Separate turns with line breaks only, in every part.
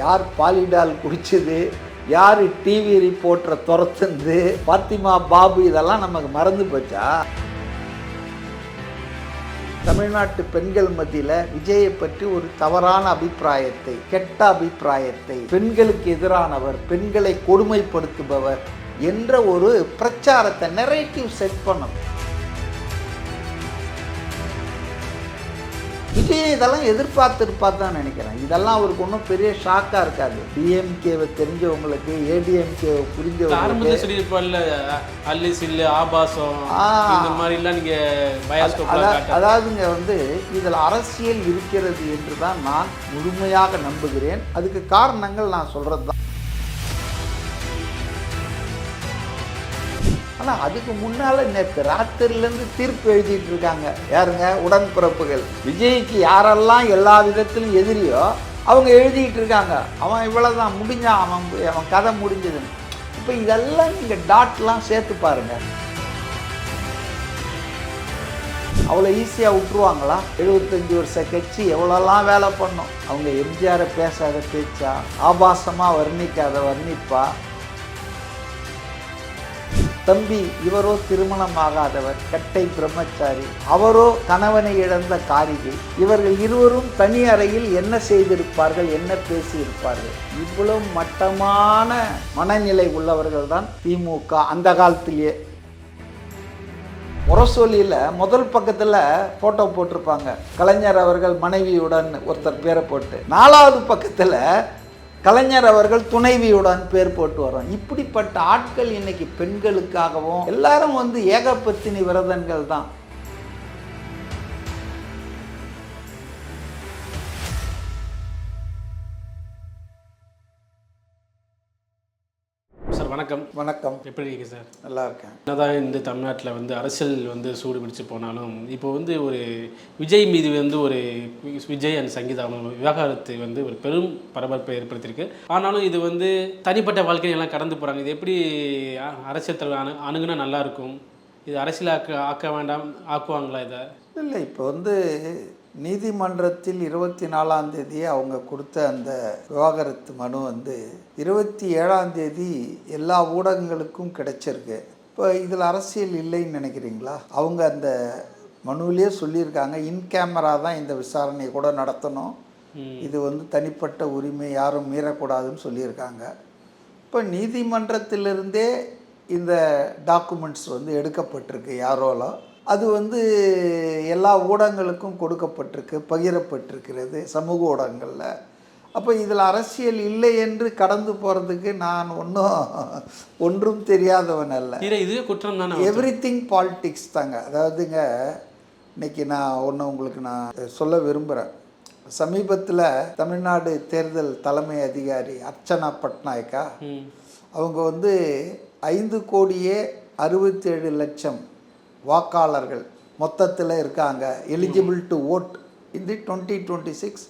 யார் பாலிடால் குடிச்சது, யார் டிவி ரிப்போர்ட்டரை துரத்துந்து, பாத்திமா பாபு இதெல்லாம் நமக்கு மறந்து போச்சா? தமிழ்நாட்டு பெண்கள் மத்தியில் விஜயை பற்றி ஒரு தவறான அபிப்பிராயத்தை, கெட்ட அபிப்பிராயத்தை, பெண்களுக்கு எதிரானவர், பெண்களை கொடுமைப்படுத்துபவர் என்ற ஒரு பிரச்சாரத்தை நெரேட்டிவ் செட் பண்ணணும். விஜய் இதெல்லாம் எதிர்பார்த்துருப்பார்தான் நினைக்கிறேன். இதெல்லாம் அவருக்கு ஒன்றும் பெரிய ஷாக்காக இருக்காது. டிஎம்கேவை தெரிஞ்சவங்களுக்கு, ஏடிஎம்கேவை புரிஞ்சவங்களுக்கு அதாவதுங்க இதில் அரசியல் இருக்கிறது என்று தான் நான் முழுமையாக நம்புகிறேன். அதுக்கு காரணங்கள் நான் சொல்கிறது தான். ஆனால் அதுக்கு முன்னால் நேற்று ராத்திரிலேருந்து தீர்ப்பு எழுதிட்டு இருக்காங்க. யாருங்க? உடன்பிறப்புகள். விஜய்க்கு யாரெல்லாம் எல்லா விதத்திலும் எதிரியோ அவங்க எழுதிட்டு இருக்காங்க. அவன் இவ்வளோதான் முடிஞ்சான், அவன் கதை முடிஞ்சதுன்னு. இப்போ இதெல்லாம் நீங்கள் டாட்லாம் சேர்த்து பாருங்க. அவ்வளோ ஈஸியாக விட்டுருவாங்களா? 75 வருஷ கட்சி எவ்வளோலாம் வேலை பண்ணோம். அவங்க எம்ஜிஆரை பேசாத பேச்சா, ஆபாசமாக வர்ணிக்காத வர்ணிப்பா. தம்பி இவரோ திருமணமாகாதவர், கட்டை பிரம்மச்சாரி, அவரோ கணவனை இழந்த காரிகை. இவர்கள் இருவரும் தனி அறையில் என்ன செய்திருப்பார்கள், என்ன பேசியிருப்பார்கள்? இவ்வளவு மட்டமான மனநிலை உள்ளவர்கள் தான் திமுக அந்த காலத்திலேயே. முரசொலியில் முதல் பக்கத்தில் ஃபோட்டோ போட்டிருப்பாங்க, கலைஞர் அவர்கள் மனைவியுடன் ஒருத்தர் பேரை போட்டு. 4வது பக்கத்தில் கலைஞர் அவர்கள் துணைவியுடன் பேர் போட்டு வரோம். இப்படிப்பட்ட ஆட்கள் இன்னைக்கு பெண்களுக்காகவும் எல்லாரும் ஏகபத்தினி விரதங்கள் தான்.
சார் வணக்கம்.
வணக்கம்.
எப்படி இருக்கீங்க சார்?
நல்லா இருக்கேன்.
என்னதான் இந்த தமிழ்நாட்டில் அரசியல் சூடு பிடிச்சு போனாலும் இப்போ ஒரு விஜய் மீது ஒரு விஜய் அண்ட் சங்கீதா விவகாரத்து ஒரு பெரும் பரபரப்பை ஏற்படுத்தியிருக்கு. ஆனாலும் இது தனிப்பட்ட வாழ்க்கையெல்லாம் கடந்து போகிறாங்க. இது எப்படி அரசியல் தலைவர் அணுகுனா நல்லாயிருக்கும்? இது அரசியல் ஆக்க வேண்டாம், ஆக்குவாங்களா இதை?
இல்லை, இப்போ நீதிமன்றத்தில் 24ஆம் தேதி அவங்க கொடுத்த அந்த விவாகரத்து மனு 27ஆம் தேதி எல்லா ஊடகங்களுக்கும் கிடைச்சிருக்கு. இப்போ இதில் அரசியல் இல்லைன்னு நினைக்கிறீங்களா? அவங்க அந்த மனுவிலே சொல்லியிருக்காங்க, இன் கேமரா தான் இந்த விசாரணையை கூட நடத்தணும், இது தனிப்பட்ட உரிமை யாரும் மீறக்கூடாதுன்னு சொல்லியிருக்காங்க. இப்போ நீதிமன்றத்திலிருந்தே இந்த டாக்குமெண்ட்ஸ் எடுக்கப்பட்டிருக்கு யாரோலாம். அது எல்லா ஊடகங்களுக்கும் கொடுக்கப்பட்டிருக்கு, பகிரப்பட்டிருக்கிறது சமூக ஊடகங்களில். அப்போ இதில் அரசியல் இல்லை என்று கடந்து போகிறதுக்கு நான் ஒன்றும் தெரியாதவன் அல்ல.
இது குற்றம் தானே.
எவ்ரிதிங் பாலிடிக்ஸ் தாங்க. அதாவதுங்க, இன்னைக்கு நான் உங்களுக்கு நான் சொல்ல விரும்புகிறேன். சமீபத்தில் தமிழ்நாடு தேர்தல் தலைமை அதிகாரி அர்ச்சனா பட்நாயக்கா அவங்க 5,67,00,000 வாக்காளர்கள் மொத்தத்தில் இருக்காங்க, எலிஜிபிள் டு ஓட் இந்த 2026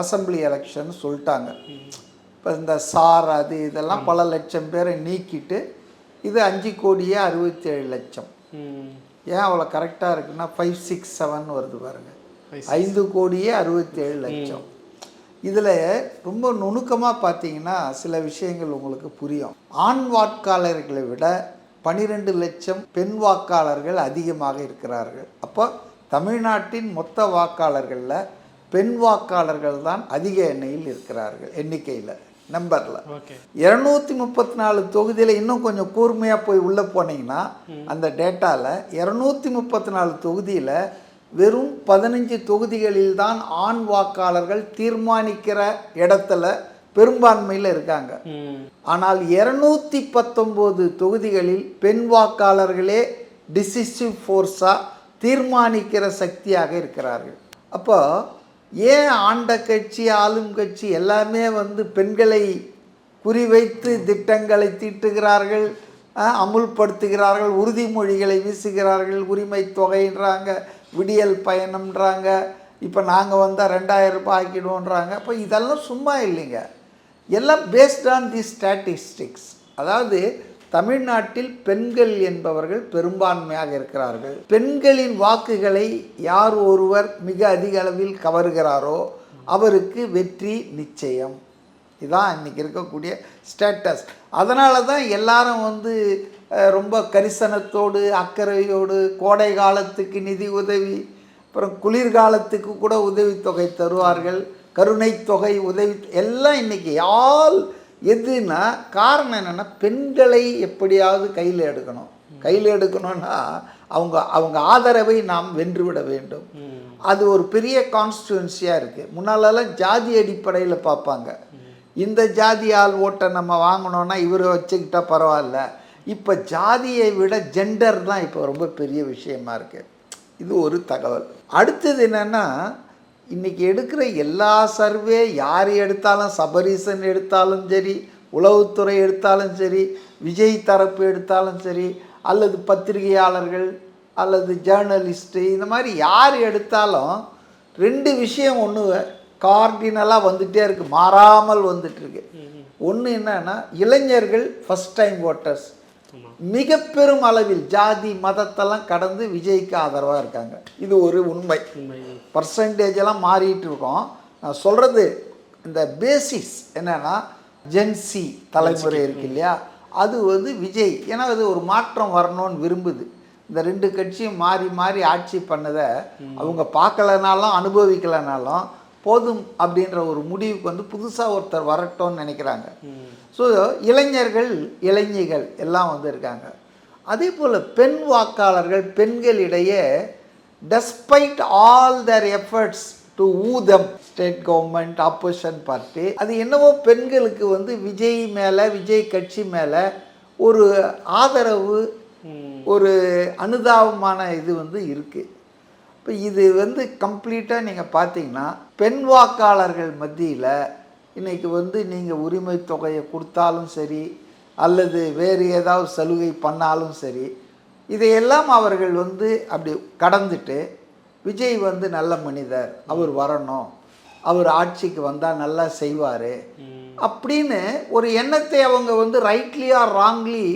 அசம்பிளி எலெக்ஷன் சொல்லிட்டாங்க. இப்போ இந்த சார் அது இதெல்லாம் பல லட்சம் பேரை நீக்கிட்டு இது 5,67,00,000. ஏன் அவ்வளோ கரெக்டாக இருக்குன்னா 567 வருது பாருங்கள், 5,67,00,000. இதில் ரொம்ப நுணுக்கமாக பார்த்தீங்கன்னா சில விஷயங்கள் உங்களுக்கு புரியும். ஆண் வாக்காளர்களை விட 12 லட்சம் பெண் வாக்காளர்கள் அதிகமாக இருக்கிறார்கள். அப்போ தமிழ்நாட்டின் மொத்த வாக்காளர்களில் பெண் வாக்காளர்கள் தான் அதிக எண்ணிக்கையில் நம்பரில். 234 தொகுதியில் இன்னும் கொஞ்சம் கூர்மையாக போய் உள்ளே போனீங்கன்னா அந்த டேட்டாவில் 234 தொகுதியில் வெறும் 15 தொகுதிகளில் தான் ஆண் வாக்காளர்கள் தீர்மானிக்கிற இடத்துல பெரும்பான்மையில் இருக்காங்க. ஆனால் 219 தொகுதிகளில் பெண் வாக்காளர்களே டிசிசிவ் ஃபோர்ஸாக தீர்மானிக்கிற சக்தியாக இருக்கிறார்கள். அப்போ ஏன் ஆண்ட கட்சி ஆளும் கட்சி எல்லாமே பெண்களை குறிவைத்து திட்டங்களை தீட்டுகிறார்கள், அமுல்படுத்துகிறார்கள், உறுதிமொழிகளை வீசுகிறார்கள், உரிமை தொகைன்றாங்க, விடியல் பயணம்ன்றாங்க, இப்போ நாங்கள் வந்தால் 2000 ரூபாய் ஆக்கிடுவோன்றாங்க. அப்போ இதெல்லாம் சும்மா இல்லைங்க, எல்லாம் பேஸ்ட் ஆன் தி ஸ்டாட்டிஸ்டிக்ஸ். அதாவது தமிழ்நாட்டில் பெண்கள் என்பவர்கள் பெரும்பான்மையாக இருக்கிறார்கள். பெண்களின் வாக்குகளை யார் ஒருவர் மிக அதிக அளவில் கவர்கிறாரோ அவருக்கு வெற்றி நிச்சயம். இதுதான் இன்றைக்கி இருக்கக்கூடிய ஸ்டேட்டஸ். அதனால தான் எல்லாரும் வந்து ரொம்ப கரிசனத்தோடு அக்கறையோடு கோடை காலத்துக்கு நிதி உதவி, அப்புறம் குளிர்காலத்துக்கு கூட உதவித்தொகை தருவார்கள், கருணை தொகை உதவி எல்லாம் இன்றைக்கி எதுனா காரணம் என்னென்னா பெண்களை எப்படியாவது கையில் எடுக்கணும். கையில் எடுக்கணும்னா அவங்க ஆதரவை நாம் வென்றுவிட வேண்டும். அது ஒரு பெரிய கான்ஸ்டிடுவன்சியாக இருக்குது. முன்னாலெல்லாம் ஜாதி அடிப்படையில் பார்ப்பாங்க. இந்த ஜாதி ஆள் ஓட்டை நம்ம வாங்கினோன்னா இவரை வச்சுக்கிட்டா பரவாயில்ல. இப்போ ஜாதியை விட ஜெண்டர் தான் இப்போ ரொம்ப பெரிய விஷயமா இருக்குது. இது ஒரு தகவல். அடுத்தது என்னென்னா, இன்றைக்கி எடுக்கிற எல்லா சர்வே யார் எடுத்தாலும், சபரீசன் எடுத்தாலும் சரி, உளவுத்துறை எடுத்தாலும் சரி, விஜய் தரப்பு எடுத்தாலும் சரி, அல்லது பத்திரிகையாளர்கள் அல்லது ஜேர்னலிஸ்ட்டு, இந்த மாதிரி யார் எடுத்தாலும் 2 விஷயம் ஒன்று கார்டினலாக வந்துகிட்டே இருக்குது, மாறாமல் வந்துட்டுருக்கு. ஒன்று என்னன்னா, இளைஞர்கள் ஃபஸ்ட் டைம் ஓட்டர்ஸ் மிக பெரும் அளவில் ஜாதி மதத்தெல்லாம் கடந்து விஜய்க்கு ஆதரவாக இருக்காங்க. இது ஒரு உண்மை. பர்சன்டேஜெல்லாம் மாறிட்டு இருக்கோம். நான் சொல்கிறது இந்த பேசிக்ஸ் என்னென்னா, ஜென்சி தலைமுறை இருக்கு இல்லையா, அது வந்து விஜய், ஏன்னா அது ஒரு மாற்றம் வரணும்னு விரும்புது. இந்த 2 கட்சியும் மாறி மாறி ஆட்சி பண்ணதை அவங்க பார்க்கலனாலும் அனுபவிக்கலைனாலும் போதும் அப்படின்ற ஒரு முடிவுக்கு வந்து புதுசாக ஒருத்தர் வரட்டும்னு நினைக்கிறாங்க. ஸோ இளைஞர்கள் எல்லாம் வந்து இருக்காங்க. அதே போல் பெண் வாக்காளர்கள், பெண்களிடையே despite all their efforts to ஊதம் ஸ்டேட் கவர்மெண்ட் ஆப்போசிஷன் பார்ட்டி, அது என்னவோ பெண்களுக்கு வந்து விஜய் மேலே, விஜய் கட்சி மேலே ஒரு ஆதரவு, ஒரு அனுதாபமான இது வந்து இருக்குது. இப்போ இது வந்து கம்ப்ளீட்டாக நீங்கள் பார்த்தீங்கன்னா பெண் வாக்காளர்கள் மத்தியில் இன்றைக்கி வந்து நீங்கள் உரிமை தொகையை கொடுத்தாலும் சரி, அல்லது வேறு ஏதாவது சலுகை பண்ணாலும் சரி, இதையெல்லாம் அவர்கள் வந்து அப்படி கடந்துட்டு விஜய் வந்து நல்ல மனிதர், அவர் வரணும், அவர் ஆட்சிக்கு வந்தால் நல்லா செய்வார் அப்படின்னு ஒரு எண்ணத்தை அவங்க வந்து ரைட்லி ஆர் ராங்லி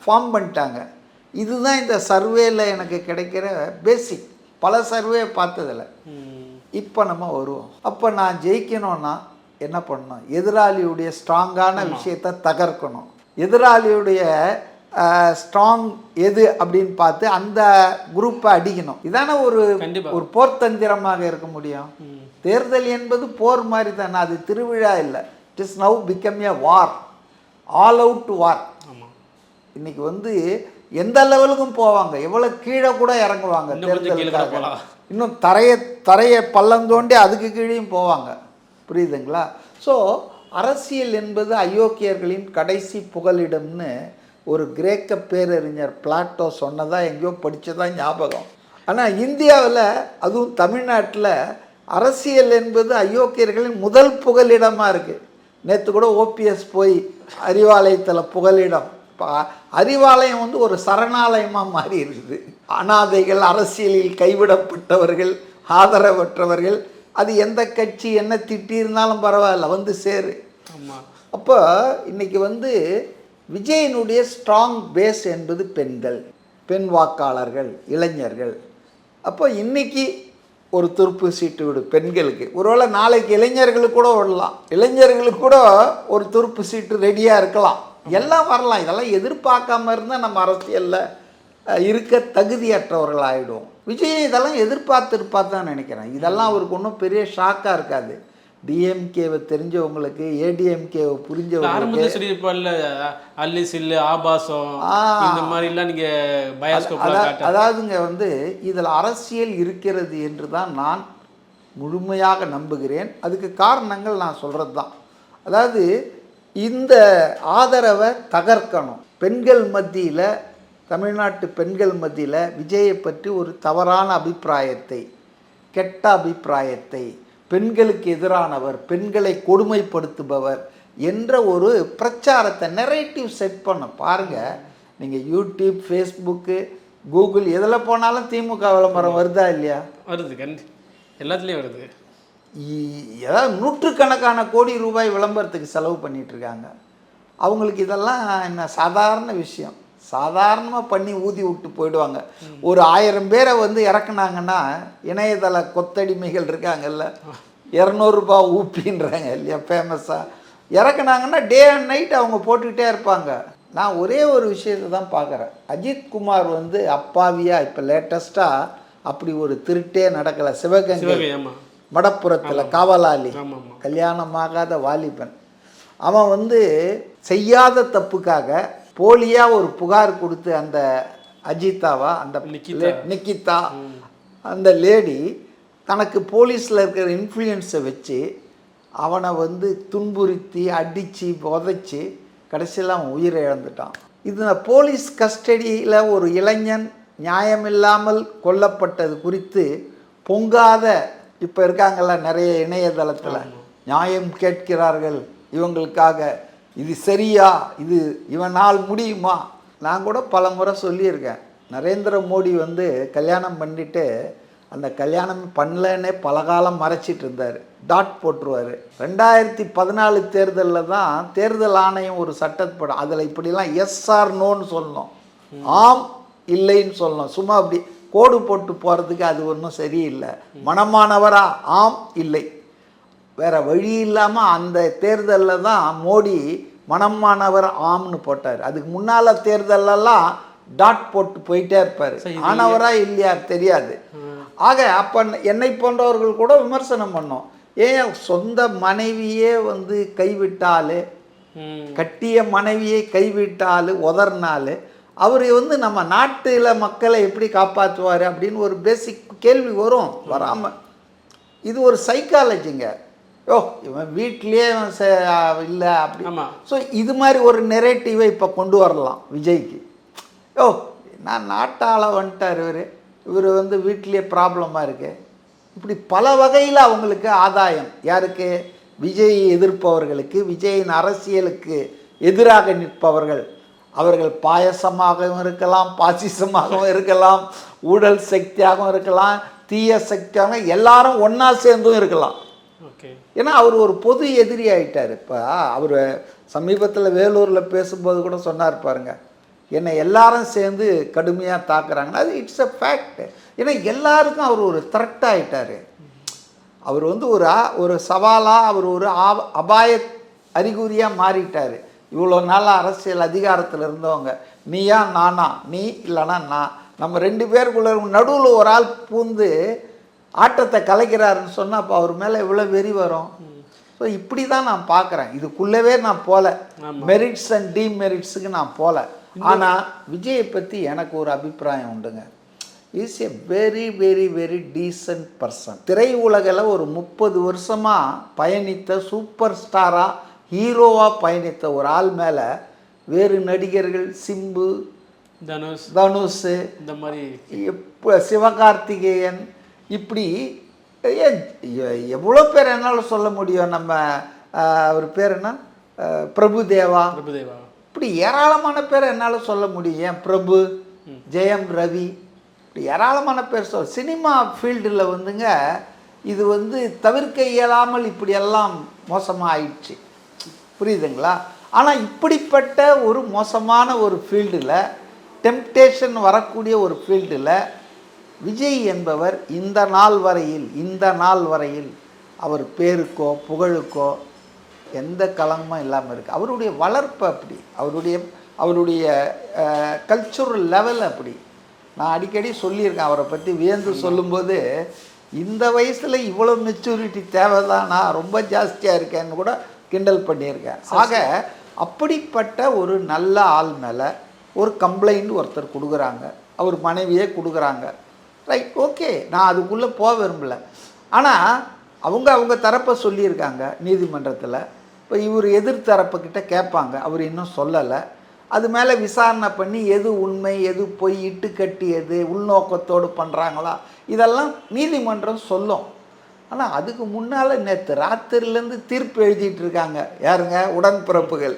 ஃபார்ம் பண்ணிட்டாங்க. இதுதான் இந்த சர்வேல எனக்கு கிடைக்கிற பேசிக். பல சர்வே பார்த்ததில்ல. இப்போ நம்ம வருவோம். அப்போ நான் ஜெயிக்கணும்னா என்ன பண்ணணும்? எதிராளியுடைய ஸ்ட்ராங்கான விஷயத்தை தகர்க்கணும். எதிராளியுடைய ஸ்ட்ராங் எது அப்படின்னு பார்த்து அந்த குரூப்பை அடிக்கணும். இதான ஒரு போர்த்தந்திரமாக இருக்க முடியும். தேர்தல் என்பது போர் மாதிரி தானே, அது திருவிழா இல்லை. It is now become a war, all out war. இன்னைக்கு வந்து எந்த லெவலுக்கும் போவாங்க, எவ்வளோ கீழே கூட இறங்குவாங்க தேர்தலுக்காக. இன்னும் தரையை பள்ளம் தோண்டி அதுக்கு கீழேயும் போவாங்க. புரியுதுங்களா? ஸோ அரசியல் என்பது அயோக்கியர்களின் கடைசி புகலிடம்னு ஒரு கிரேக்க பேரறிஞர் பிளாட்டோ சொன்னதாக எங்கேயோ படித்ததான் ஞாபகம். ஆனால் இந்தியாவில், அதுவும் தமிழ்நாட்டில் அரசியல் என்பது அயோக்கியர்களின் முதல் புகலிடமாக இருக்குது. நேற்று கூட ஓபிஎஸ் போய் அறிவாலயத்தில் புகலிடம். இப்போ அறிவாலயம் வந்து ஒரு சரணாலயமாக மாறி இருக்குது. அனாதைகள், அரசியலில் கைவிடப்பட்டவர்கள், ஆதரவற்றவர்கள், அது எந்த கட்சி என்ன திட்டியிருந்தாலும் பரவாயில்ல, வந்து சேரு. அப்போ இன்றைக்கி வந்து விஜயனுடைய ஸ்ட்ராங் பேஸ் என்பது பெண்கள், பெண் வாக்காளர்கள், இளைஞர்கள். அப்போ இன்றைக்கி ஒரு துருப்பு சீட்டு விடு பெண்களுக்கு. ஒருவேளை நாளைக்கு இளைஞர்களுக்கு கூட விடலாம், இளைஞர்களுக்கு கூட ஒரு துருப்பு சீட்டு ரெடியாக இருக்கலாம். எல்லாம் வரலாம். இதெல்லாம் எதிர்பார்க்காம இருந்தால் நம்ம அரசியலில் இருக்க தகுதியற்றவர்கள் ஆகிடும். விஜய் இதெல்லாம் எதிர்பார்த்து தான் நினைக்கிறேன். இதெல்லாம் அவருக்கு ஒன்றும் பெரிய ஷாக்காக இருக்காது. டிஎம்கேவை தெரிஞ்சவங்களுக்கு, ஏடிஎம்கேவை புரிஞ்சவங்களுக்கு, அதாவதுங்க வந்து இதில் அரசியல் இருக்கிறது என்று தான் நான் முழுமையாக நம்புகிறேன். அதுக்கு காரணங்கள் நான் சொல்கிறது தான். அதாவது இந்த ஆதரவை தகர்க்கணும். பெண்கள் மத்தியில், தமிழ்நாட்டு பெண்கள் மத்தியில் விஜயை பற்றி ஒரு தவறான அபிப்பிராயத்தை, கெட்ட அபிப்பிராயத்தை, பெண்களுக்கு எதிரானவர், பெண்களை கொடுமைப்படுத்துபவர் என்ற ஒரு பிரச்சாரத்தை, நெரேட்டிவ் செட் பண்ண பாருங்கள். நீங்கள் யூடியூப், ஃபேஸ்புக்கு, கூகுள் எதில் போனாலும் திமுக விளம்பரம் வருதா இல்லையா?
வருது, எல்லாத்துலேயும் வருது.
ஏதாவது நூற்றுக்கணக்கான கோடி ரூபாய் விளம்பரத்துக்கு செலவு பண்ணிகிட்ருக்காங்க. அவங்களுக்கு இதெல்லாம் என்ன சாதாரண விஷயம். சாதாரணமாக பண்ணி ஊதி விட்டு போயிடுவாங்க. ஒரு 1000 பேரை வந்து இறக்குனாங்கன்னா, இணையதள கொத்தடிமைகள் இருக்காங்கல்ல, 200 ரூபா ஊப்பின்றாங்க இல்லையா, ஃபேமஸாக இறக்குனாங்கன்னா டே அண்ட் நைட் அவங்க போட்டுக்கிட்டே இருப்பாங்க. நான் ஒரே ஒரு விஷயத்தை தான் பார்க்குறேன். அஜித் குமார் வந்து அப்பாவியாக இப்போ லேட்டஸ்ட்டாக அப்படி ஒரு திருட்டே நடக்கலை. சிவகங்கை மடப்புறத்தில் காவலாளி, கல்யாணமாகாத வாலிபன், அவன் வந்து செய்யாத தப்புக்காக போலியாக ஒரு புகார் கொடுத்து அந்த அஜிதாவா அந்த நிக்கிதா அந்த லேடி தனக்கு போலீஸில் இருக்கிற இன்ஃப்ளூயன்ஸை வச்சு அவனை வந்து துன்புறுத்தி அடித்து உதைச்சி கடைசியில் அவன் உயிரை இழந்துட்டான். இது போலீஸ் கஸ்டடியில் ஒரு இளைஞன் நியாயமில்லாமல் கொல்லப்பட்டது குறித்து பொங்காத இப்போ இருக்காங்கள்ல நிறைய இணையதளத்தில் நியாயம் கேட்கிறார்கள் இவங்களுக்காக, இது சரியா, இது இவனால் முடியுமா? நான் கூட பல முறை சொல்லியிருக்கேன். நரேந்திர மோடி வந்து கல்யாணம் பண்ணிட்டு அந்த கல்யாணம் பண்ணலன்னே பல காலம் மறைச்சிட்டு இருந்தார், டாட் போட்டுருவார். 2014 தேர்தலில் தான் தேர்தல் ஆணையம் ஒரு சட்டப்படம், அதில் இப்படிலாம் எஸ்ஆர் நோன்னு சொல்லணும், ஆம் இல்லைன்னு சொல்லணும். சும்மா அப்படி கோடு போட்டு போகிறதுக்கு அது ஒன்றும் சரியில்லை. மனமானவரா ஆம் இல்லை, வேறு வழி இல்லாமல் அந்த தேர்தலில் தான் மோடி மனமானவர் ஆம்னு போட்டார். அதுக்கு முன்னால் தேர்தலெல்லாம் டாட் போட்டு போயிட்டே இருப்பார், ஆனவரா இல்லையா தெரியாது. ஆக அப்போ என்னை போன்றவர்கள் கூட விமர்சனம் பண்ணோம், ஏன் சொந்த மனைவியே வந்து கைவிட்டால், கட்டிய மனைவியை கைவிட்டால் உதறினாள், அவர் வந்து நம்ம நாட்டில் மக்களை எப்படி காப்பாற்றுவார் அப்படின்னு ஒரு பேசிக் கேள்வி வரும். வராமல் இது ஒரு சைக்காலஜிங்க. யோ இவன் வீட்லேயே இல்லை அப்படி. ஸோ இது மாதிரி ஒரு நெரேட்டிவை இப்போ கொண்டு வரலாம் விஜய்க்கு. யோ நான் நாட்டால் வந்துட்டார் இவர் வந்து வீட்லேயே ப்ராப்ளமாக இருக்கு. இப்படி பல வகையில் அவங்களுக்கு ஆதாயம். யாருக்கு? விஜய் எதிர்ப்பவர்களுக்கு, விஜயின் அரசியலுக்கு எதிராக நிற்பவர்கள். அவர்கள் பாயசமாகவும் இருக்கலாம், பாசிசமாகவும் இருக்கலாம், ஊழல் சக்தியாகவும் இருக்கலாம், தீய சக்தியாகவும், எல்லாரும் ஒன்றா சேர்ந்தும் இருக்கலாம். ஏன்னா அவர் ஒரு பொது எதிரி ஆகிட்டார். இப்போ அவர் சமீபத்தில் வேலூரில் பேசும்போது கூட சொன்னார் பாருங்க, என்னை எல்லாரும் சேர்ந்து கடுமையாக தாக்குறாங்கன்னா அது இட்ஸ் அ ஃபேக்ட். ஏன்னா எல்லாருக்கும் அவர் ஒரு த்ரெட் ஆகிட்டார். அவர் வந்து ஒரு சவாலாக, அவர் ஒரு அபாய அறிகுறியாக மாறிட்டார். இவ்வளோ நாளாக அரசியல் அதிகாரத்தில் இருந்தவங்க, நீயா நானா, நீ இல்லைனா நான், நம்ம ரெண்டு பேருக்குள்ள நடுவில் ஒரு ஆள் பூந்து ஆட்டத்தை கலைக்கிறாருன்னு சொன்னால் அப்போ அவர் மேலே எவ்வளோ வெறி வரும். ஸோ இப்படி தான் நான் பார்க்குறேன். இதுக்குள்ளவே நான் போகல, மெரிட்ஸ் அண்ட் டிமெரிட்ஸுக்கு நான் போகல. ஆனால் விஜயை பற்றி எனக்கு ஒரு அபிப்பிராயம் உண்டுங்க. Is a very very very descent person. திரை உலகில் ஒரு 30 வருஷமாக பயணித்த சூப்பர் ஸ்டாராக, ஹீரோவாக பயணித்த ஒரு ஆள் மேலே வேறு நடிகர்கள் சிம்பு, தனுஷ் இந்த மாதிரி, இப்போ சிவகார்த்திகேயன், இப்படி எவ்வளோ பேர் என்னால் சொல்ல முடியும். நம்ம அவர் பேர் என்ன, பிரபுதேவா, இப்படி ஏராளமான பேர் என்னால் சொல்ல முடியும். ஏன் பிரபு, ஜெயம் ரவி, இப்படி ஏராளமான பேர் சினிமா ஃபீல்டில் வந்துங்க இது வந்து தவிர்க்க இயலாமல் இப்படியெல்லாம் மோசமாக ஆயிடுச்சு. புரியுதுங்களா? ஆனால் இப்படிப்பட்ட ஒரு மோசமான ஒரு ஃபீல்டில், டெம்ப்டேஷன் வரக்கூடிய ஒரு ஃபீல்டில் விஜய் என்பவர் இந்த நாள் வரையில் அவர் பேருக்கோ புகழுக்கோ எந்த களங்கமும் இல்லாமல் இருக்குது. அவருடைய வளர்ப்பு அப்படி, அவருடைய கல்ச்சுரல் லெவல் அப்படி. நான் அடிக்கடி சொல்லியிருக்கேன் அவரை பற்றி வியந்து சொல்லும்போது, இந்த வயசில் இவ்வளோ மெச்சூரிட்டி தேவைதானா, ரொம்ப ஜாஸ்தியாக இருக்கேன்னு கூட கிண்டல் பண்ணியிருக்கேன். ஆக அப்படிப்பட்ட ஒரு நல்ல ஆள் மேலே ஒரு கம்ப்ளைண்ட் ஒருத்தர் கொடுக்குறாங்க, அவர் மனைவியே கொடுக்குறாங்க. ரைட், ஓகே, நான் அதுக்குள்ளே போக விரும்பலை. ஆனால் அவங்க தரப்பை சொல்லியிருக்காங்க நீதிமன்றத்தில். இப்போ இவர் எதிர்த்தரப்புக்கிட்ட கேட்பாங்க, அவர் இன்னும் சொல்லலை. அது மேலே விசாரணை பண்ணி எது உண்மை எது பொய், இட்டு கட்டியது உள்நோக்கத்தோடு பண்ணுறாங்களா, இதெல்லாம் நீதிமன்றம் சொல்லும். ஆனால் அதுக்கு முன்னால் நேற்று ராத்திரிலேருந்து தீர்ப்பு எழுதிட்டு இருக்காங்க. யாருங்க? உடன்பிறப்புகள்.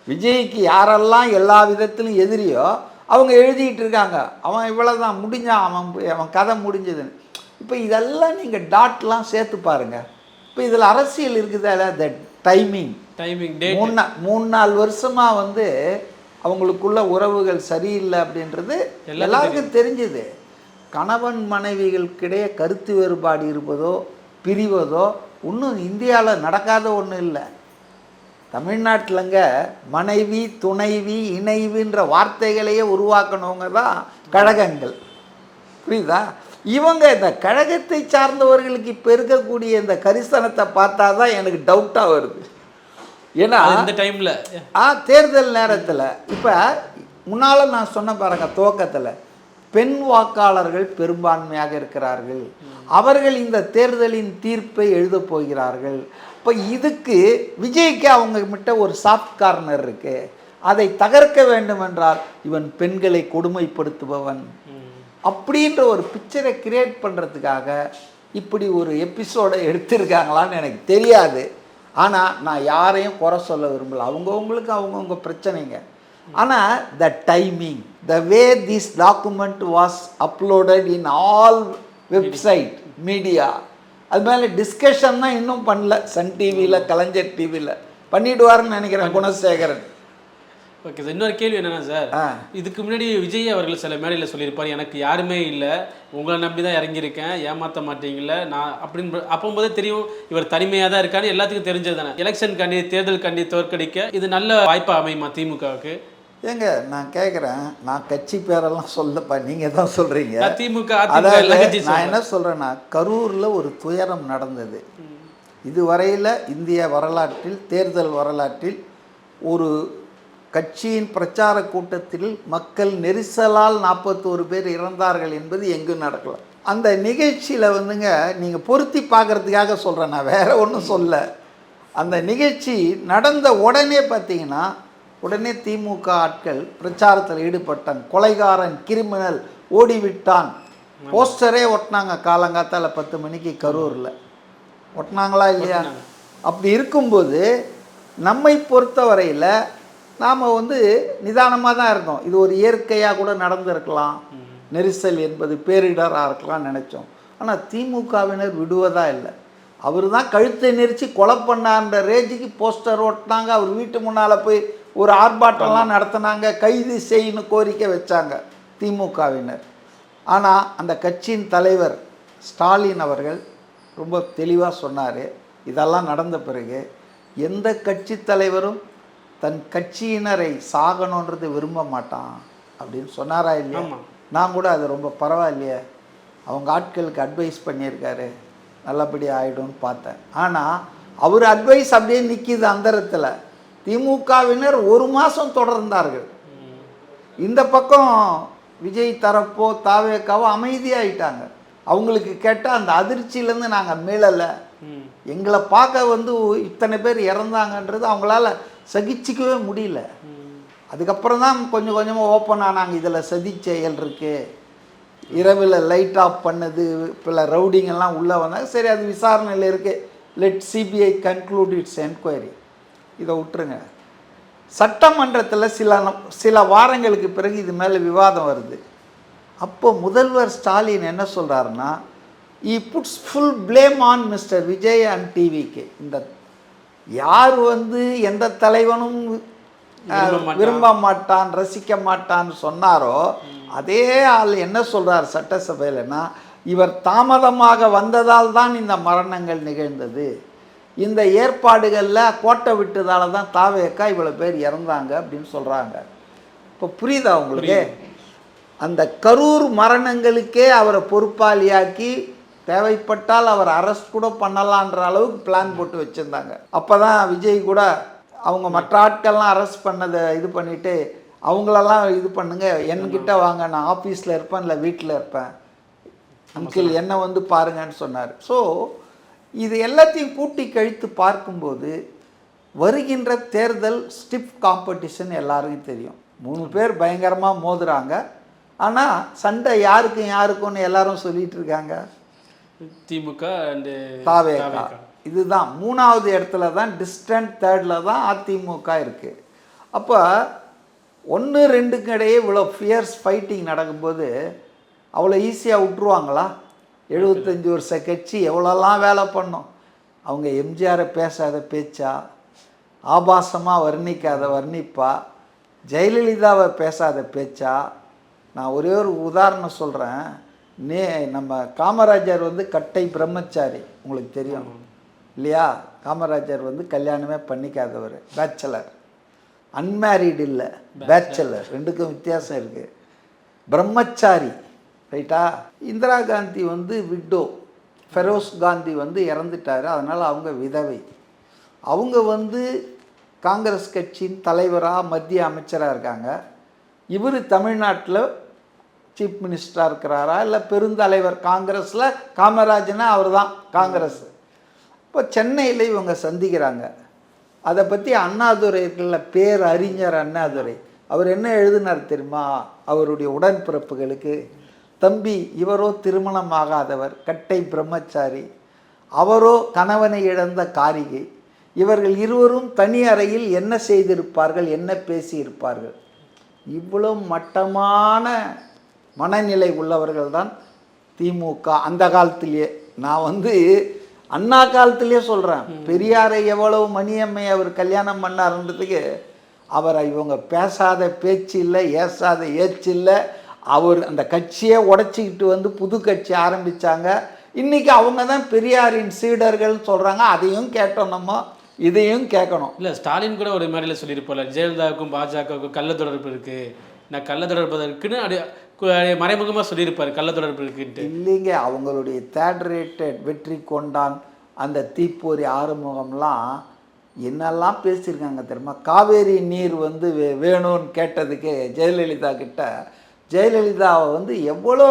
விஜய்க்கு யாரெல்லாம் எல்லா விதத்திலும் எதிரியோ அவங்க எழுதிட்டு இருக்காங்க, அவன் இவ்வளோதான் முடிஞ்சான், அவன் கதை முடிஞ்சதுன்னு. இப்போ இதெல்லாம் நீங்கள் டாட்லாம் சேர்த்து பாருங்கள். இப்போ இதில் அரசியல் இருக்குதால, த டைமிங் 3-4 வருஷமாக வந்து அவங்களுக்குள்ள உறவுகள் சரியில்லை அப்படின்றது எல்லாருக்கும் தெரிஞ்சுது. கணவன் மனைவிகளுக்கிடையே கருத்து வேறுபாடு இருப்பதோ பிரிவதோ இன்னும் இந்தியாவில் நடக்காத ஒன்றும் இல்லை. தமிழ்நாட்டிலங்க மனைவி, துணைவி, இணைவின்ற வார்த்தைகளையே உருவாக்கணவங்க தான் கழகங்கள். புரியுதா? இவங்க இந்த கழகத்தை சார்ந்தவர்களுக்கு இப்போ இருக்கக்கூடிய இந்த கரிசனத்தை பார்த்தா தான் எனக்கு டவுட்டாக வருது. ஏன்னா
இந்த டைமில்
தேர்தல் நேரத்தில் இப்போ முன்னால் நான் சொன்ன பாருங்க, துவக்கத்தில் பெண் வாக்காளர்கள் பெரும்பான்மையாக இருக்கிறார்கள், அவர்கள் இந்த தேர்தலின் தீர்ப்பை எழுதப் போகிறார்கள். இப்போ இதுக்கு விஜய்க்கு அவங்க கிட்ட ஒரு சாஃப்ட் கார்னர் இருக்கு, அதை தகர்க்க வேண்டும் என்றால் இவன் பெண்களை கொடுமைப்படுத்துபவன் அப்படின்ற ஒரு பிக்சரை கிரியேட் பண்ணுறதுக்காக இப்படி ஒரு எபிசோடை எடுத்திருக்காங்களான்னு எனக்கு தெரியாது. ஆனால் நான் யாரையும் குறை சொல்ல விரும்பல, அவங்கவுங்களுக்கு அவங்கவுங்க பிரச்சனைங்க. ஆனால் த timing, the way this document was uploaded in all website media, அது மேலே டிஸ்கஷன் தான் இன்னும் பண்ணல. சன் டிவியில், கலைஞர் டிவியில் பண்ணிவிடுவாருன்னு நினைக்கிறேன் குணசேகரன்.
ஓகே சார், இன்னொரு கேள்வி என்னென்னா சார், இதுக்கு முன்னாடி விஜய் அவர்கள் சில மேடையில் சொல்லியிருப்பார், எனக்கு யாருமே இல்லை, உங்களை நம்பி தான் இறங்கியிருக்கேன், ஏமாற்ற மாட்டீங்கள நான் அப்படின்னு. அப்போம்போதே தெரியும் இவர் தனிமையாக தான் இருக்கான்னு எல்லாத்துக்கும் தெரிஞ்சது தானே. எலெக்ஷன் கண்டி, தேர்தல் கண்டி தோற்கடிக்க இது நல்ல வாய்ப்பாக அமையுமா திமுகவுக்கு?
ஏங்க நான் கேட்குறேன், நான் கட்சி பேரெல்லாம் சொல்லப்பா, நீங்கள் தான் சொல்கிறீங்க
திமுக.
நான் என்ன சொல்கிறேன்னா, கரூரில் ஒரு துயரம் நடந்தது. இதுவரையில் இந்திய வரலாற்றில், தேர்தல் வரலாற்றில் ஒரு கட்சியின் பிரச்சார கூட்டத்தில் மக்கள் நெரிசலால் 41 பேர் இறந்தார்கள் என்பது எங்கும் நடக்கல. அந்த நிகழ்ச்சியில் வந்துங்க, நீங்கள் பொருத்தி பார்க்குறதுக்காக சொல்கிறேன், நான் வேறு ஒன்றும் சொல்ல. அந்த நிகழ்ச்சி நடந்த உடனே பார்த்தீங்கன்னா உடனே திமுக ஆட்கள் பிரச்சாரத்தில் ஈடுபட்டாங்க. கொலைகாரன், கிரிமினல் ஓடிவிட்டான் போஸ்டரே ஒட்டினாங்க. காலங்காத்தால் 10 மணிக்கு கரூரில் ஒட்டினாங்களா இல்லையா? அப்படி இருக்கும்போது நம்மை பொறுத்தவரையில் நாம் வந்து நிதானமாக தான் இருந்தோம். இது ஒரு இயற்கையாக கூட நடந்திருக்கலாம், நெரிசல் என்பது பேரிடராக இருக்கலாம்னு நினச்சோம். ஆனால் திமுகவினர் விடுவதா இல்லை. அவர் தான் கழுத்தை நெரிச்சு கொலை பண்ணான்ற ரேஞ்சுக்கு போஸ்டர் ஓட்டினாங்க. அவர் வீட்டு முன்னால் போய் ஒரு ஆர்ப்பாட்டம்லாம் நடத்தினாங்க, கைது செய்யணும் கோரிக்கை வச்சாங்க திமுகவினர். ஆனால் அந்த கட்சியின் தலைவர் ஸ்டாலின் அவர்கள் ரொம்ப தெளிவாக சொன்னார், இதெல்லாம் நடந்த பிறகு எந்த கட்சி தலைவரும் தன் கட்சியினரை சாகணுன்றது விரும்ப மாட்டான் அப்படின்னு சொன்னாரா இல்லையா? நான் கூட அது ரொம்ப பரவாயில்லையே, அவங்க ஆட்களுக்கு அட்வைஸ் பண்ணியிருக்காரு, நல்லபடி ஆகிடும்னு பார்த்தேன். ஆனால் அவர் அட்வைஸ் அப்படியே நிற்கிது அந்தரத்தில். திமுகவினர் 1 மாதம் தொடர்ந்தார்கள். இந்த பக்கம் விஜய் தரப்போ தாவேக்காவோ அமைதியாகிட்டாங்க. அவங்களுக்கு கேட்டால் அந்த அதிர்ச்சியிலேருந்து நாங்கள் மீளலை, எங்களை பார்க்க வந்து இத்தனை பேர் இறந்தாங்கன்றது அவங்களால சகிச்சிக்கவே முடியல. அதுக்கப்புறம் தான் கொஞ்சம் கொஞ்சமாக ஓப்பன் ஆனாங்க, இதில் சதி செயல் இருக்குது, இரவில் லைட் ஆஃப் பண்ணது, பல ரவுடிங்கெல்லாம் உள்ளே வந்தாங்க. சரி, அது விசாரணையில் இருக்குது, let CBI conclude it's enquiry, இதை விட்டுருங்க. சட்டமன்றத்தில் சில வாரங்களுக்கு பிறகு இது மேலே விவாதம் வருது. அப்போ முதல்வர் ஸ்டாலின் என்ன சொல்கிறாருன்னா, he puts full blame on mister Vijay and டிவிக்கு. இந்த யார் வந்து எந்த தலைவனும் விரும்ப மாட்டான், ரசிக்க மாட்டான்னு சொன்னாரோ அதே ஆள் என்ன சொல்கிறார் சட்டசபையிலன்னா, இவர் தாமதமாக வந்ததால் தான் இந்த மரணங்கள் நிகழ்ந்தது, இந்த ஏற்பாடுகளில் கோட்டை விட்டதால தான் தாவேக்கா இவ்வளோ பேர் இறந்தாங்க அப்படின்னு சொல்கிறாங்க. இப்போ புரியுதா உங்களுக்கு? அந்த கரூர் மரணங்களுக்கே அவரை பொறுப்பாளியாக்கி தேவைப்பட்டால் அவர் அரெஸ்ட் கூட பண்ணலான்ற அளவுக்கு பிளான் போட்டு வச்சுருந்தாங்க. அப்போ தான் விஜய் கூட அவங்க மற்ற ஆட்கள்லாம் அரெஸ்ட் பண்ணதை இது பண்ணிவிட்டு அவங்களெல்லாம் இது பண்ணுங்க, என்கிட்ட வாங்க, நான் ஆஃபீஸில் இருப்பேன் இல்லை வீட்டில் இருப்பேன், அங்கிள் என்னை வந்து பாருங்கன்னு சொன்னார். ஸோ இது எல்லாத்தையும் கூட்டி கழித்து பார்க்கும்போது வருகின்ற தேர்தல் ஸ்டிஃப் காம்படிஷன் எல்லாருக்கும் தெரியும். 3 பேர் பயங்கரமாக மோதுறாங்க. ஆனால் சண்டை யாருக்கும் யாருக்கும்னு எல்லாரும் சொல்லிட்டு இருக்காங்க,
திமுக அண்ட்
தாவேகா. இதுதான் 3வது இடத்துல தான், டிஸ்டன்ட் 3rd தான் அதிமுக இருக்குது. அப்போ 1, 2க்கு இடையே இவ்வளோ ஃபியர்ஸ் ஃபைட்டிங் நடக்கும்போது அவ்வளோ ஈஸியாக விட்டுருவாங்களா? 75 வருஷ கட்சி எவ்வளோலாம் வேலை பண்ணோம். அவங்க எம்ஜிஆரை பேசாத பேச்சா, ஆபாசமாக வர்ணிக்காத வர்ணிப்பா, ஜெயலலிதாவை பேசாத பேச்சா. நான் ஒரே ஒரு உதாரணம் சொல்கிறேன். நம்ம காமராஜர் வந்து கட்டை பிரம்மச்சாரி, உங்களுக்கு தெரியும். இல்லையா? காமராஜர் வந்து கல்யாணமே பண்ணிக்காதவர், பேச்சலர். அன்மேரிடு இல்லை, பேச்சலர். ரெண்டுக்கும் வித்தியாசம் இருக்குது. பிரம்மச்சாரி, ரைட்டா? இந்திரா காந்தி வந்து விட்டோ, ஃபெரோஸ் காந்தி வந்து இறந்துட்டார், அதனால் அவங்க விதவை. அவங்க வந்து காங்கிரஸ் கட்சியின் தலைவராக மத்திய அமைச்சராக இருக்காங்க. இவர் தமிழ்நாட்டில் சீஃப் மினிஸ்டராக இருக்கிறாரா, இல்லை பெருந்தலைவர் காங்கிரஸில்? காமராஜனா அவர் தான் காங்கிரஸ். இப்போ சென்னையில் இவங்க சந்திக்கிறாங்க. அதை பற்றி அண்ணாதுரை இருக்குல்ல, பேர் அறிஞர் அண்ணாதுரை, அவர் என்ன எழுதினார் தெரியுமா? அவருடைய உடன்பிறப்புகளுக்கு, தம்பி, இவரோ திருமணமாகாதவர், கட்டை பிரம்மச்சாரி, அவரோ கணவனை இழந்த காரிகை, இவர்கள் இருவரும் தனி அறையில் என்ன செய்திருப்பார்கள், என்ன பேசியிருப்பார்கள்? இவ்வளோ மட்டமான மனநிலை உள்ளவர்கள் தான் திமுக அந்த காலத்திலேயே. நான் வந்து அண்ணா காலத்திலே சொல்கிறேன். பெரியாரை எவ்வளவு மணியம்மை அவர் கல்யாணம் பண்ணாருன்றதுக்கு அவரை இவங்க பேசாத பேச்சு இல்லை, ஏசாத ஏச்சு இல்லை. அவர் அந்த கட்சியை உடச்சிக்கிட்டு வந்து புது கட்சி ஆரம்பித்தாங்க. இன்றைக்கி அவங்க தான் பெரியாரின் சீடர்கள்னு சொல்கிறாங்க. அதையும் கேட்டோம், நம்ம இதையும் கேட்கணும்.
இல்லை, ஸ்டாலின் கூட ஒரு மாதிரில சொல்லியிருப்போம்ல, ஜெயலலிதாவுக்கும் பாஜகவுக்கும் கள்ள தொடர்பு இருக்குது, நான் கள்ள தொடர்பு இருக்குன்னு அப்படியே மறைமுகமாக சொல்லியிருப்பார், கள்ள தொடர்பு இருக்குன்ட்டு.
இல்லைங்க, அவங்களுடைய தேர்ட் ரேட்டட் வெற்றி கொண்டான், அந்த தீப்பொறி ஆறுமுகம்லாம் என்னெல்லாம் பேசியிருக்காங்க தெரியுமா? காவேரி நீர் வந்து வேணும்னு கேட்டதுக்கு ஜெயலலிதா கிட்ட, ஜெயலலிதாவை வந்து எவ்வளோ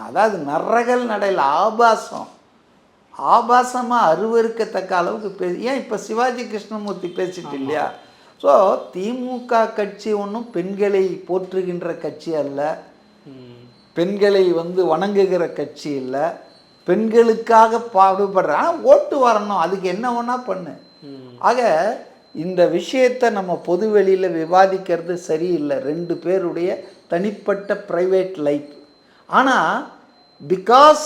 அதாவது நரகல் நடையில் ஆபாசமாக அருவருக்கத்தக்க அளவுக்கு ஏன் இப்போ சிவாஜி கிருஷ்ணமூர்த்தி பேசிட்டு இல்லையா? ஸோ திமுக கட்சி ஒன்றும் பெண்களை போற்றுகின்ற கட்சி அல்ல, பெண்களை வந்து வணங்குகிற கட்சி இல்லை, பெண்களுக்காக பாடுபடுற. ஆனால் ஓட்டு வரணும், அதுக்கு என்ன வேணா பண்ணு. ஆக இந்த விஷயத்தை நம்ம பொது வெளியில் விவாதிக்கிறது சரியில்லை, ரெண்டு பேருடைய தனிப்பட்ட ப்ரைவேட் லைஃப். ஆனால் because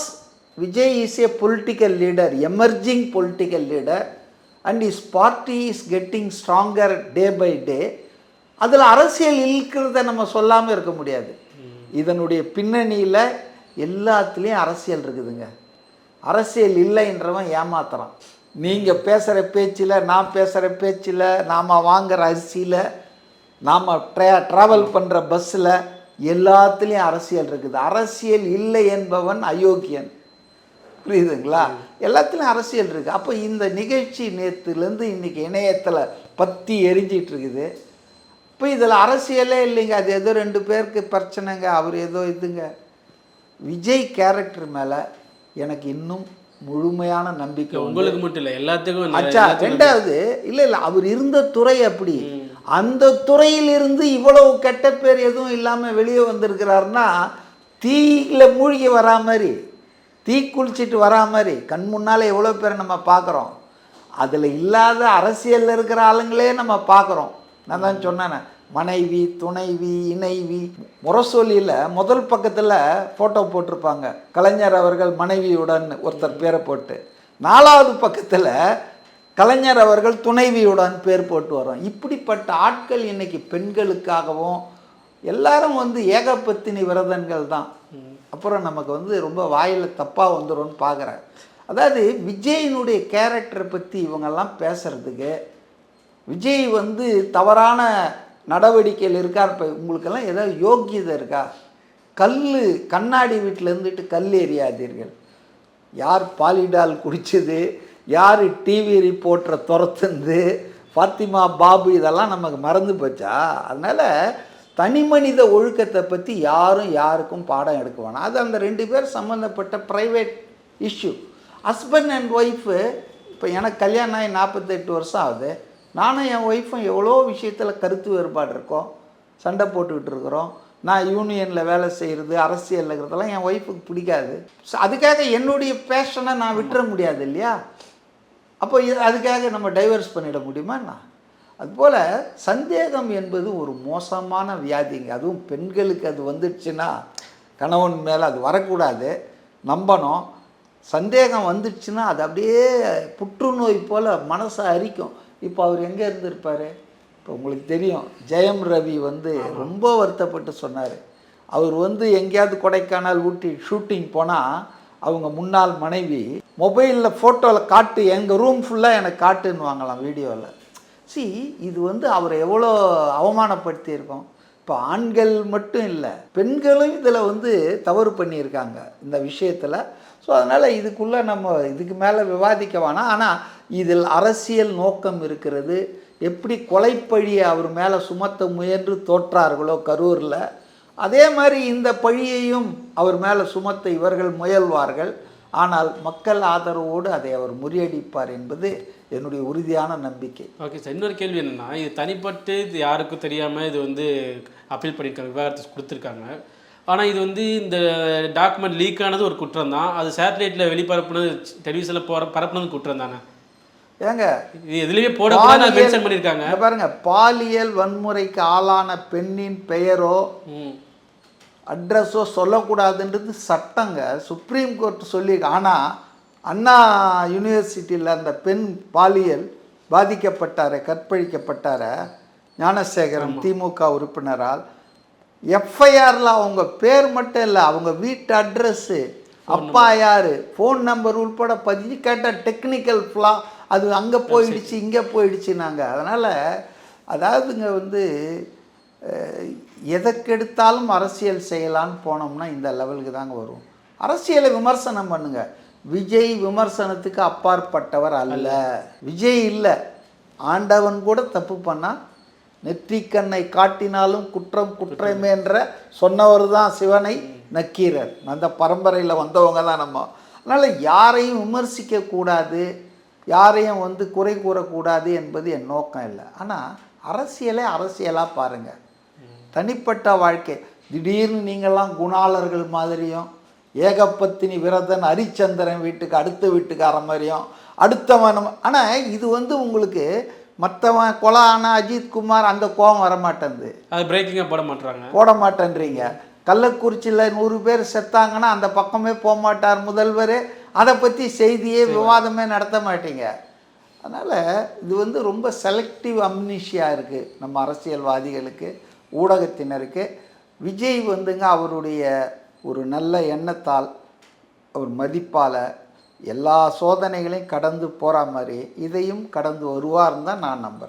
Vijay is a political leader, emerging political leader, and his party is getting stronger day by day. அதில் அரசியல் இருக்கிறத நம்ம சொல்லாமல் இருக்க முடியாது. இதனுடைய பின்னணியில் எல்லாத்துலேயும் அரசியல் இருக்குதுங்க. அரசியல் இல்லைன்றவன் ஏமாத்துறான். நீங்கள் பேசுகிற பேச்சில், நான் பேசுகிற பேச்சில், நாம் வாங்குகிற அரிசியில், நாம் ட்ராவல் பண்ணுற பஸ்ஸில், எல்லாத்துலேயும் அரசியல் இருக்குது. அரசியல் இல்லை என்பவன் அயோக்கியன். புரியுதுங்களா? எல்லாத்துலேயும் அரசியல் இருக்குது. அப்போ இந்த நிகழ்ச்சி நேற்றுலேருந்து இன்றைக்கி இணையத்தில் பற்றி எரிஞ்சிட்டு இருக்குது. இப்போ இதில் அரசியலே இல்லைங்க, அது ஏதோ ரெண்டு பேருக்கு பிரச்சனைங்க, அவர் ஏதோ இதுங்க. விஜய் கேரக்டர் மேலே எனக்கு இன்னும் முழுமையான நம்பிக்கை.
உங்களுக்கு மட்டும் இல்லை, எல்லாத்துக்கும்.
அச்சா, ரெண்டாவது இல்லை, அவர் இருந்த துறை அப்படி, அந்த துறையிலிருந்து இவ்வளவு கெட்ட பேர் எதுவும் இல்லாமல் வெளியே வந்திருக்கிறாருன்னா, தீயில மூழ்கி வரா மாதிரி, தீ குளிச்சுட்டு வரா மாதிரி கண் முன்னால் எவ்வளோ பேரை நம்ம பார்க்குறோம். அதில் இல்லாத அரசியலில் இருக்கிற ஆளுங்களே நம்ம பார்க்குறோம். நான் தான் சொன்னேன், மனைவி, துணைவி, இணைவி. முரசொலியில் முதல் பக்கத்தில் ஃபோட்டோ போட்டிருப்பாங்க, கலைஞர் அவர்கள் மனைவியுடன் ஒருத்தர் பேரை போட்டு, 4வது பக்கத்தில் கலைஞர் அவர்கள் துணைவியுடன் பேர் போட்டு வரோம். இப்படிப்பட்ட ஆட்கள் இன்றைக்கி பெண்களுக்காகவும் எல்லாரும் வந்து ஏகபத்தினி விரதங்கள் தான். அப்புறம் நமக்கு வந்து ரொம்ப வாயில் தப்பாக வந்துடும்னு பார்க்குறேன். அதாவது விஜயினுடைய கேரக்டரை பற்றி இவங்கெல்லாம் பேசுகிறதுக்கு, விஜய் வந்து தவறான நடவடிக்கையில் இருக்கார். இப்போ உங்களுக்கெல்லாம் ஏதாவது யோக்கியதை இருக்கா? கண்ணாடி வீட்டில் இருந்துட்டு கல் எறியாதீர்கள். யார் பாலிடால் குடித்தது, யார் டிவி ரிப்போர்ட்டரை துரத்துந்து, ஃபாத்திமா பாபு, இதெல்லாம் நமக்கு மறந்து போச்சா? அதனால் தனி மனித ஒழுக்கத்தை பற்றி யாருக்கும் பாடம் எடுக்க வேணாம். அது அந்த ரெண்டு பேர் சம்மந்தப்பட்ட private issue. Husband and wife, இப்போ எனக்கு கல்யாணம் ஆகி 48 வருஷம் ஆகுது. நானும் என் ஒய்ஃபும் எவ்வளோ விஷயத்தில் கருத்து வேறுபாடு இருக்கோம், சண்டை போட்டுக்கிட்டு இருக்கிறோம். நான் யூனியனில் வேலை செய்கிறது, அரசியலில் இருக்கிறதெல்லாம் என் ஒய்ஃபுக்கு பிடிக்காது. அதுக்காக என்னுடைய பேஷனை நான் விட்டுற முடியாது இல்லையா? அப்போ அதுக்காக நம்ம டைவர்ஸ் பண்ணிட முடியுமா? அதுபோல் சந்தேகம் என்பது ஒரு மோசமான வியாதிங்க. அதுவும் பெண்களுக்கு அது வந்துடுச்சுன்னா, கணவன் மேலே அது வரக்கூடாது, நம்பணும். சந்தேகம் வந்துடுச்சுன்னா அது அப்படியே புற்றுநோய் போல் மனசை அரிக்கும். இப்போ அவர் எங்கே இருந்திருப்பார்? இப்போ உங்களுக்கு தெரியும், ஜெயம் ரவி வந்து ரொம்ப வருத்தப்பட்டு சொன்னார். அவர் வந்து எங்கேயாவது கொடைக்கானல், ஊட்டி ஷூட்டிங் போனால் அவங்க முன்னாள் மனைவி மொபைலில் ஃபோட்டோவில் காட்டு, எங்கள் ரூம் ஃபுல்லாக எனக்கு காட்டுன்னு வாங்கலாம் வீடியோவில். இது வந்து அவரை எவ்வளோ அவமானப்படுத்தியிருக்கோம். இப்போ ஆண்கள் மட்டும் இல்லை, பெண்களும் இதில் வந்து தவறு பண்ணியிருக்காங்க இந்த விஷயத்தில். ஸோ அதனால் இதுக்குள்ளே நம்ம இதுக்கு மேலே விவாதிக்க வேணாம். ஆனால் இதில் அரசியல் நோக்கம் இருக்கிறது. எப்படி கொலைப்பழியை அவர் மேலே சுமத்த முயன்று தோற்றார்களோ கரூரில், அதே மாதிரி இந்த பழியையும் அவர் மேலே சுமத்த இவர்கள் முயல்வார்கள். ஆனால் மக்கள் ஆதரவோடு அதை அவர் முறியடிப்பார் என்பது என்னுடைய உறுதியான நம்பிக்கை.
ஓகே சார், இன்னொரு கேள்வி என்னென்னா, இது தனிப்பட்டு இது யாருக்கும் தெரியாமல் இது வந்து அப்பீல் பண்ணியிருக்காங்க, விவாகரத்து கொடுத்துருக்காங்க. ஆனால் இது வந்து இந்த டாக்குமெண்ட் லீக் ஆனது ஒரு குற்றம் தான், அது சேட்டலைட்டில் வெளிப்பரப்புனது, டெலிவிஷனில் பரப்புனது குற்றம் தானே?
ஏங்க
இது எதுலேயுமே போட மென்ஷன் பண்ணியிருக்காங்க
பாருங்க. பாலியல் வன்முறைக்கு ஆளான பெண்ணின் பெயரோ அட்ரஸோ சொல்லக்கூடாதுன்றது சட்டங்க, சுப்ரீம் கோர்ட் சொல்லியிருக்கு. ஆனால் அண்ணா யூனிவர்சிட்டியில் அந்த பெண் பாலியல் பாதிக்கப்பட்டார, கற்பழிக்கப்பட்டார ஞானசேகரன் திமுக உறுப்பினரால் எஃப்ஐஆரில் அவங்க பேர் மட்டும் இல்லை, அவங்க வீட்டு அட்ரஸ்ஸு, அப்பா யார், ஃபோன் நம்பர் உள்பட பதிஞ்சு கேட்டால் டெக்னிக்கல் ஃப்ளா, அது அங்கே போயிடுச்சு இங்கே போயிடுச்சுனாங்க. அதனால் அதாவதுங்க வந்து எதற்கெடுத்தாலும் அரசியல் செய்யலான்னு போனோம்னா இந்த லெவலுக்கு தாங்க வரும். அரசியலை விமர்சனம் பண்ணுங்க. விஜய் விமர்சனத்துக்கு அப்பாற்பட்டவர் அல்ல. விஜய் இல்லை, ஆண்டவன் கூட தப்பு பண்ணால் நெற்றிக்கண்ணை காட்டினாலும் குற்றம் குற்றமே என்ற சொன்னவர் தான் சிவனை நக்கீரர். அந்த பரம்பரையில் வந்தவங்க தான் நம்ம. அதனால் யாரையும் விமர்சிக்கக்கூடாது, யாரையும் வந்து குறை கூறக்கூடாது என்பது என் நோக்கம் இல்லை. ஆனால் அரசியலை அரசியலாக பாருங்கள். தனிப்பட்ட வாழ்க்கை, திடீர்னு நீங்கள்லாம் குணாளர்கள் மாதிரியும், ஏகப்பத்தினி விரதன் ஹரிச்சந்திரன் வீட்டுக்கு அடுத்த வீட்டுக்கார மாதிரியும் அடுத்தவன். ஆனால் இது வந்து உங்களுக்கு மற்றவன் கொலை ஆன அஜித்குமார் அந்த கோபம் வரமாட்டேங்குது,
அது பிரேக்கிங்காக போட மாட்டேன்றீங்க.
கள்ளக்குறிச்சியில் 100 பேர் செத்தாங்கன்னா அந்த பக்கமே போக மாட்டார் முதல்வர், அதை பற்றி செய்தியே விவாதமே நடத்த மாட்டீங்க. அதனால் இது வந்து ரொம்ப செலக்டிவ் அம்னீஷியா இருக்குது நம்ம அரசியல்வாதிகளுக்கு, ஊடகத்தினருக்கு. விஜய் வந்துங்க அவருடைய ஒரு நல்ல எண்ணத்தால், அவர் மதிப்பால் எல்லா சோதனைகளையும் கடந்து போகிற மாதிரி இதையும் கடந்து வருவார்னு தான் நான் நம்புகிறேன்.